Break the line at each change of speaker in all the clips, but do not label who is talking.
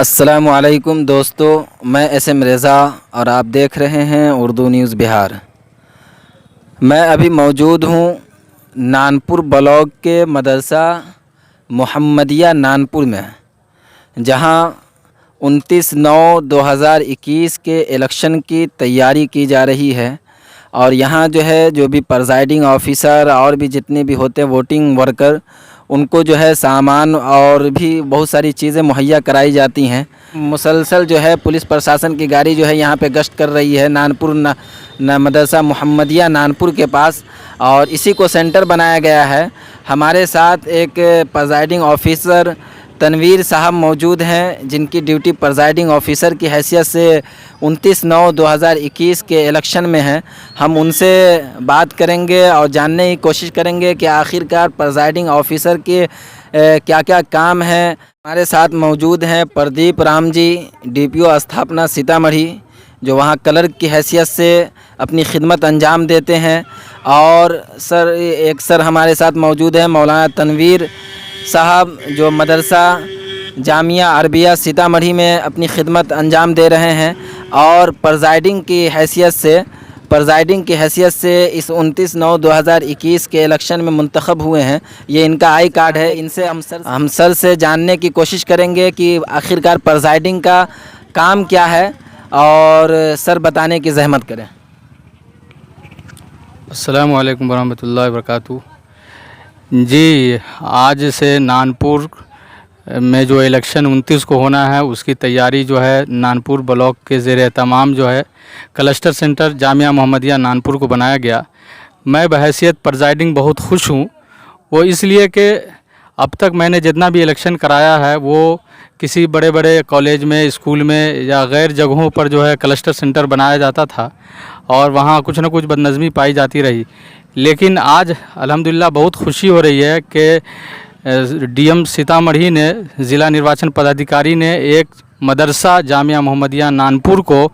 अस्सलामुअलैकुम दोस्तों, मैं एसएम रज़ा और आप देख रहे हैं उर्दू न्यूज़ बिहार। मैं अभी मौजूद हूँ नानपुर ब्लॉक के मदरसा मोहम्मदिया नानपुर में, जहाँ 29/9/2021 के इलेक्शन की तैयारी की जा रही है। और यहाँ जो भी प्रिजाइडिंग ऑफिसर और भी जितने भी होते हैं वोटिंग वर्कर, उनको सामान और भी बहुत सारी चीज़ें मुहैया कराई जाती हैं। मुसलसल पुलिस प्रशासन की गाड़ी यहाँ पे गश्त कर रही है नानपुर मदरसा मोहम्मदिया नानपुर के पास, और इसी को सेंटर बनाया गया है। हमारे साथ एक प्रिजाइडिंग ऑफिसर तनवीर साहब मौजूद हैं, जिनकी ड्यूटी प्रिजाइडिंग ऑफिसर की हैसियत से 29/9/2021 के इलेक्शन में है। हम उनसे बात करेंगे और जानने की कोशिश करेंगे कि आखिरकार प्रिजाइडिंग ऑफिसर के क्या क्या काम है। हमारे साथ मौजूद हैं प्रदीप राम जी, DPO स्थापना सीतामढ़ी, जो वहाँ क्लर्क की हैसियत से अपनी खिदमत अंजाम देते हैं। और सर हमारे साथ मौजूद हैं मौलाना तनवीर साहब, जो मदरसा जामिया अरबिया सीतामढ़ी में अपनी खिदमत अंजाम दे रहे हैं। और प्रिजाइडिंग की हैसियत से इस 29/9/2021 के इलेक्शन में मुंतखब हुए हैं। ये इनका आई कार्ड है। इनसे हम सर से जानने की कोशिश करेंगे कि आखिरकार प्रिजाइडिंग का काम क्या है, और सर बताने की ज़हमत करें।
अस्सलामु अलैकुम वरहमतुल्लाहि वबरकातुहू। जी, आज से नानपुर में जो इलेक्शन 29 को होना है, उसकी तैयारी नानपुर ब्लॉक के ज़ेरे तमाम क्लस्टर सेंटर जामिया मोहम्मदिया नानपुर को बनाया गया। मैं बहैसियत प्रिजाइडिंग बहुत खुश हूँ। वो इसलिए कि अब तक मैंने जितना भी इलेक्शन कराया है वो किसी बड़े बड़े कॉलेज में, स्कूल में या गैर जगहों पर क्लस्टर सेंटर बनाया जाता था, और वहाँ कुछ न कुछ बदनज़मी पाई जाती रही। लेकिन आज अल्हम्दुलिल्लाह बहुत खुशी हो रही है कि DM सीतामढ़ी ने, ज़िला निर्वाचन पदाधिकारी ने एक मदरसा जामिया मोहम्मदिया नानपुर को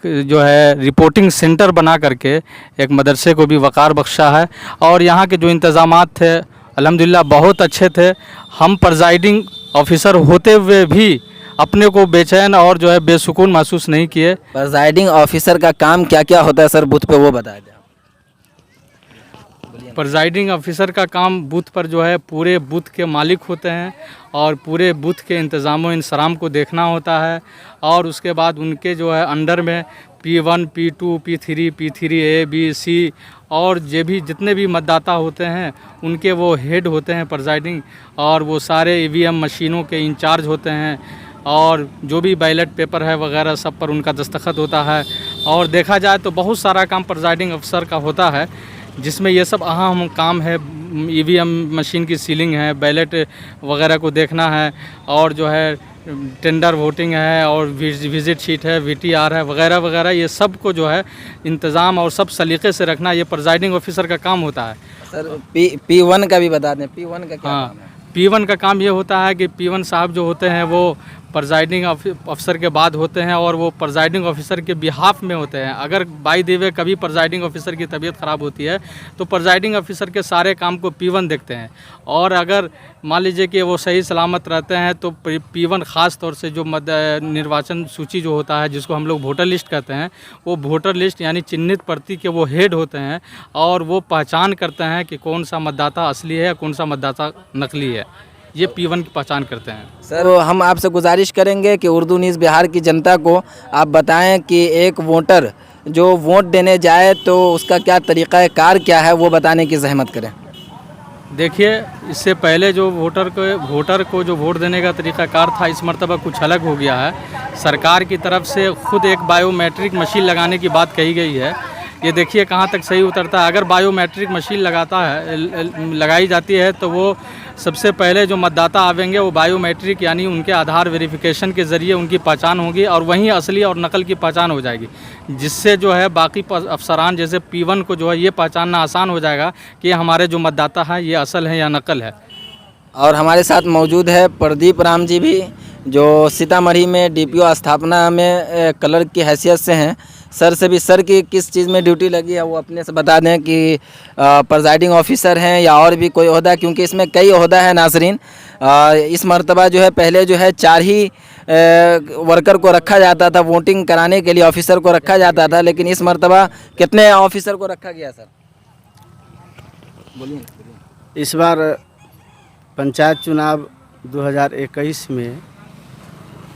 रिपोर्टिंग सेंटर बना करके एक मदरसे को भी वक़ार बख्शा है। और यहाँ के जो इंतज़ामात थे अल्हम्दुलिल्लाह बहुत अच्छे थे। हम प्रिजाइडिंग ऑफिसर होते हुए भी अपने को बेचैन और बेसुकून महसूस नहीं किए।
प्रिजाइडिंग ऑफिसर का काम क्या क्या होता है सर, बूथ पे वो बता दें।
प्रिजाइडिंग ऑफिसर का काम बूथ पर पूरे बूथ के मालिक होते हैं, और पूरे बूथ के इंतज़ाम इंसराम को देखना होता है। और उसके बाद उनके अंडर में P1, P2, P3, P3A, B, C और जितने भी मतदाता होते हैं उनके वो हेड होते हैं प्रिजाइडिंग, और वो सारे EVM मशीनों के इंचार्ज होते हैं। और जो भी बैलेट पेपर है वगैरह सब पर उनका दस्तखत होता है। और देखा जाए तो बहुत सारा काम प्रिजाइडिंग अफसर का होता है, जिसमें ये सब अहम काम है। EVM मशीन की सीलिंग है, बैलेट वगैरह को देखना है, और टेंडर वोटिंग है, और विज़िट शीट है, VTR है वगैरह वगैरह, ये सब को इंतज़ाम और सब सलीक़े से रखना ये प्रिजाइडिंग ऑफिसर का काम होता है।
सर P1 का भी बता दें, P1 का क्या काम है?
P1 का काम ये होता है कि P1 साहब जो होते हैं वो प्रिजाइडिंग अफसर के बाद होते हैं, और वो प्रिजाइडिंग ऑफिसर के बिहाफ में होते हैं। अगर बाय द वे कभी प्रिजाइडिंग ऑफिसर की तबीयत ख़राब होती है तो प्रिजाइडिंग ऑफिसर के सारे काम को P1 देखते हैं। और अगर मान लीजिए कि वो सही सलामत रहते हैं तो P1 ख़ास तौर से जो निर्वाचन सूची जो होता है, जिसको हम लोग वोटर लिस्ट कहते हैं, वो वोटर लिस्ट यानी चिन्हित प्रति के वो हेड होते हैं, और वो पहचान करते हैं कि कौन सा मतदाता असली है, कौन सा मतदाता नकली है। ये P1 की पहचान करते हैं।
सर हम आपसे गुजारिश करेंगे कि उर्दू न्यूज़ बिहार की जनता को आप बताएं कि एक वोटर जो वोट देने जाए तो उसका क्या तरीक़ा कार क्या है, वो बताने की ज़हमत करें।
देखिए, इससे पहले जो वोटर को जो वोट देने का तरीक़ाकार था, इस मरतबा कुछ अलग हो गया है। सरकार की तरफ से खुद एक बायोमेट्रिक मशीन लगाने की बात कही गई है। ये देखिए कहाँ तक सही उतरता है। अगर बायोमेट्रिक मशीन लगाई जाती है तो वो सबसे पहले जो मतदाता आवेंगे वो बायोमेट्रिक यानी उनके आधार वेरिफिकेशन के ज़रिए उनकी पहचान होगी, और वहीं असली और नकल की पहचान हो जाएगी, जिससे बाकी अफसरान जैसे P1 को ये पहचानना आसान हो जाएगा कि हमारे जो मतदाता हैं ये असल है या नकल है।
और हमारे साथ मौजूद है प्रदीप राम जी भी, जो सीतामढ़ी में डीपीओ स्थापना में क्लर्क की हैसियत से हैं। सर से भी, सर की किस चीज़ में ड्यूटी लगी है वो अपने से बता दें कि प्रिजाइडिंग ऑफिसर हैं या और भी कोई ओहदा, क्योंकि इसमें कई ओहदा है नाजरीन। इस मर्तबा जो है पहले जो है 4 ही वर्कर को रखा जाता था वोटिंग कराने के लिए, ऑफिसर को रखा जाता था, लेकिन इस मर्तबा कितने ऑफिसर को रखा गया सर? बोलिए।
इस बार पंचायत चुनाव 2021 में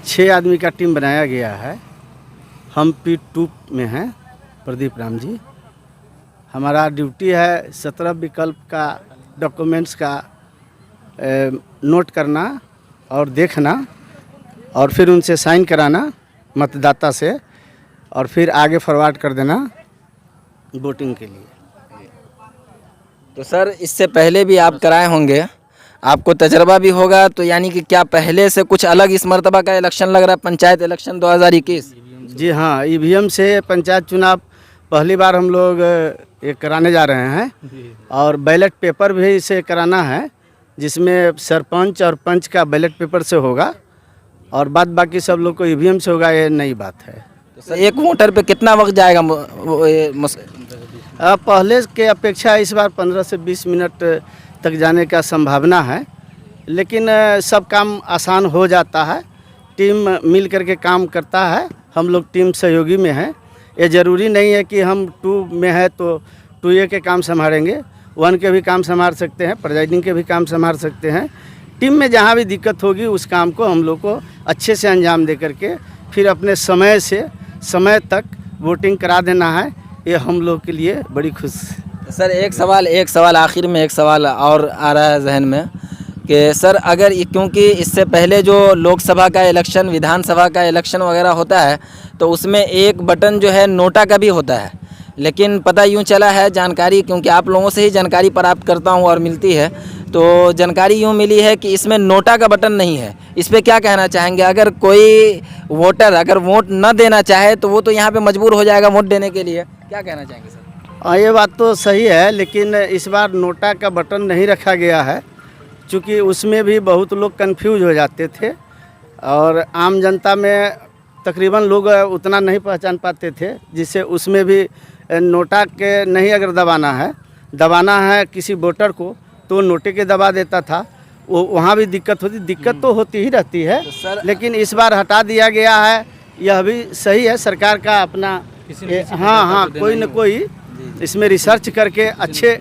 6 आदमी का टीम बनाया गया है। हम P2 में हैं, प्रदीप राम जी। हमारा ड्यूटी है 17 विकल्प का डॉक्यूमेंट्स का नोट करना और देखना और फिर उनसे साइन कराना मतदाता से, और फिर आगे फॉरवर्ड कर देना वोटिंग के लिए।
तो सर इससे पहले भी आप कराए होंगे, आपको तजर्बा भी होगा, तो यानी कि क्या पहले से कुछ अलग इस मर्तबा का इलेक्शन लग रहा है, पंचायत इलेक्शन 2021?
जी हाँ, ईवीएम से पंचायत चुनाव पहली बार हम लोग ये कराने जा रहे हैं, और बैलेट पेपर भी इसे कराना है, जिसमें सरपंच और पंच का बैलेट पेपर से होगा और बाद बाकी सब लोग को ईवीएम से होगा। ये नई बात है।
तो सर एक वोटर पे कितना वक्त जाएगा?
पहले के अपेक्षा इस बार 15 से 20 मिनट तक जाने का संभावना है, लेकिन सब काम आसान हो जाता है। टीम मिल करके काम करता है, हम लोग टीम सहयोगी में हैं। ये ज़रूरी नहीं है कि हम 2 में है तो 2A के काम संभालेंगे, 1 के भी काम संभाल सकते हैं, प्रिजाइडिंग के भी काम संभाल सकते हैं। टीम में जहाँ भी दिक्कत होगी उस काम को हम लोग को अच्छे से अंजाम दे करके फिर अपने समय से समय तक वोटिंग करा देना है। ये हम लोग के लिए बड़ी खुश।
सर एक सवाल आखिर में, एक सवाल और आ रहा है जहन में कि सर अगर क्योंकि इससे पहले जो लोकसभा का इलेक्शन, विधानसभा का इलेक्शन वगैरह होता है तो उसमें एक बटन जो है नोटा का भी होता है, लेकिन पता यूँ चला है, जानकारी क्योंकि आप लोगों से ही जानकारी प्राप्त करता हूँ और मिलती है, तो जानकारी यूँ मिली है कि इसमें नोटा का बटन नहीं है। इस पर क्या कहना चाहेंगे? अगर कोई वोटर अगर वोट न देना चाहे तो वो तो यहाँ पे मजबूर हो जाएगा वोट देने के लिए, क्या कहना चाहेंगे सर?
ये बात तो सही है, लेकिन इस बार नोटा का बटन नहीं रखा गया है, क्योंकि उसमें भी बहुत लोग कंफ्यूज हो जाते थे और आम जनता में तकरीबन लोग उतना नहीं पहचान पाते थे, जिससे उसमें भी नोटा के नहीं अगर दबाना है किसी वोटर को तो नोटे के दबा देता था, वो वहाँ भी दिक्कत तो होती ही रहती है।
तो
लेकिन इस बार हटा दिया गया है, यह भी सही है। सरकार का अपना हाँ कोई न कोई इसमें रिसर्च करके अच्छे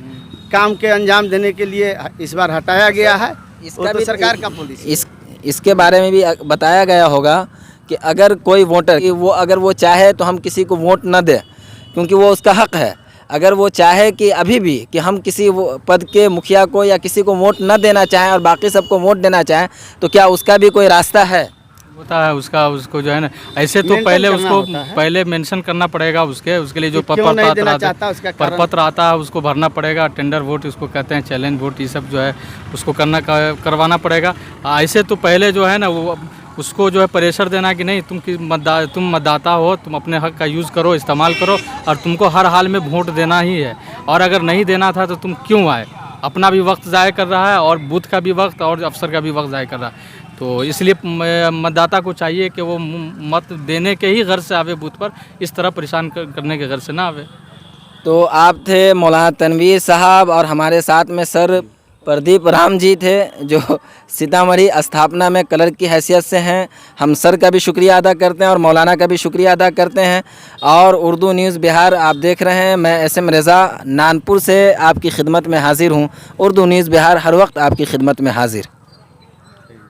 काम के अंजाम देने के लिए इस बार हटाया गया है।
इसका
तो
भी
सरकार का पॉलिसी
इसके बारे में भी बताया गया होगा कि अगर कोई वोटर अगर वो चाहे तो हम किसी को वोट न दें, क्योंकि वो उसका हक है। अगर वो चाहे कि अभी भी कि हम किसी पद के मुखिया को या किसी को वोट न देना चाहें और बाकी सबको वोट देना चाहें, तो क्या उसका भी कोई रास्ता है?
होता है उसको जो है ना, ऐसे तो पहले उसको मेंशन करना पड़ेगा, उसके लिए जो प्रपत्र आता है उसको भरना पड़ेगा। टेंडर वोट इसको कहते हैं, चैलेंज वोट, ये सब जो है उसको करवाना पड़ेगा। ऐसे तो पहले जो है ना वो उसको जो है प्रेशर देना कि नहीं तुम मतदाता हो, तुम अपने हक का यूज़ करो, इस्तेमाल करो और तुमको हर हाल में वोट देना ही है, और अगर नहीं देना था तो तुम क्यों आए? अपना भी वक्त ज़ाय कर रहा है और बूथ का भी वक्त और अफसर का भी वक्त ज़ाय कर रहा है। तो इसलिए मतदाता को चाहिए कि वो मत देने के ही घर से आवे बूथ पर, इस तरह परेशान करने के घर से ना आवे।
तो आप थे मौलाना तनवीर साहब और हमारे साथ में सर प्रदीप राम जी थे, जो सीतामढ़ी स्थापना में क्लर्क की हैसियत से हैं। हम सर का भी शुक्रिया अदा करते हैं और मौलाना का भी शुक्रिया अदा करते हैं। और उर्दू न्यूज़ बिहार आप देख रहे हैं, मैं SM रज़ा नानपुर से आपकी खिदमत में हाजिर हूँ। उर्दू न्यूज़ बिहार हर वक्त आपकी खिदमत में हाजिर।